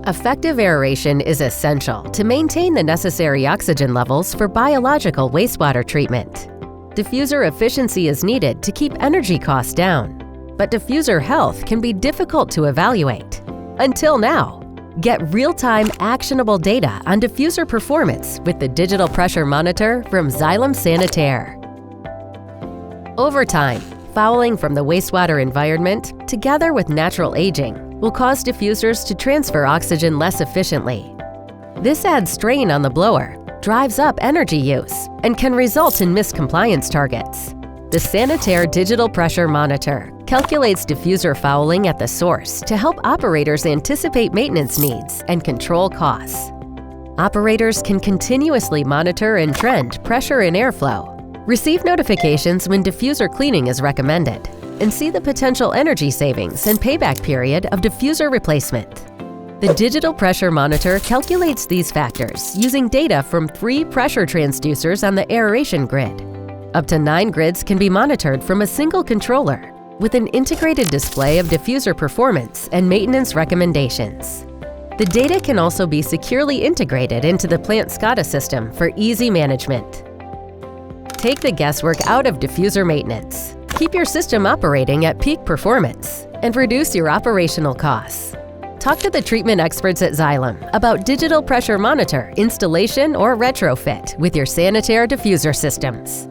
Effective aeration is essential to maintain the necessary oxygen levels for biological wastewater treatment. Diffuser efficiency is needed to keep energy costs down, but diffuser health can be difficult to evaluate. Until now. Get real-time, actionable data on diffuser performance with the Digital Pressure Monitor from Xylem Sanitaire. Over time, fouling from the wastewater environment, together with natural aging, will cause diffusers to transfer oxygen less efficiently. This adds strain on the blower, drives up energy use, and can result in missed compliance targets. The Sanitaire Digital Pressure Monitor calculates diffuser fouling at the source to help operators anticipate maintenance needs and control costs. Operators can continuously monitor and trend pressure and airflow, receive notifications when diffuser cleaning is recommended, and see the potential energy savings and payback period of diffuser replacement. The Digital Pressure Monitor calculates these factors using data from 3 pressure transducers on the aeration grid. Up to 9 grids can be monitored from a single controller with an integrated display of diffuser performance and maintenance recommendations. The data can also be securely integrated into the plant SCADA system for easy management. Take the guesswork out of diffuser maintenance. Keep your system operating at peak performance and reduce your operational costs. Talk to the treatment experts at Xylem about Digital Pressure Monitor installation or retrofit with your Sanitaire diffuser systems.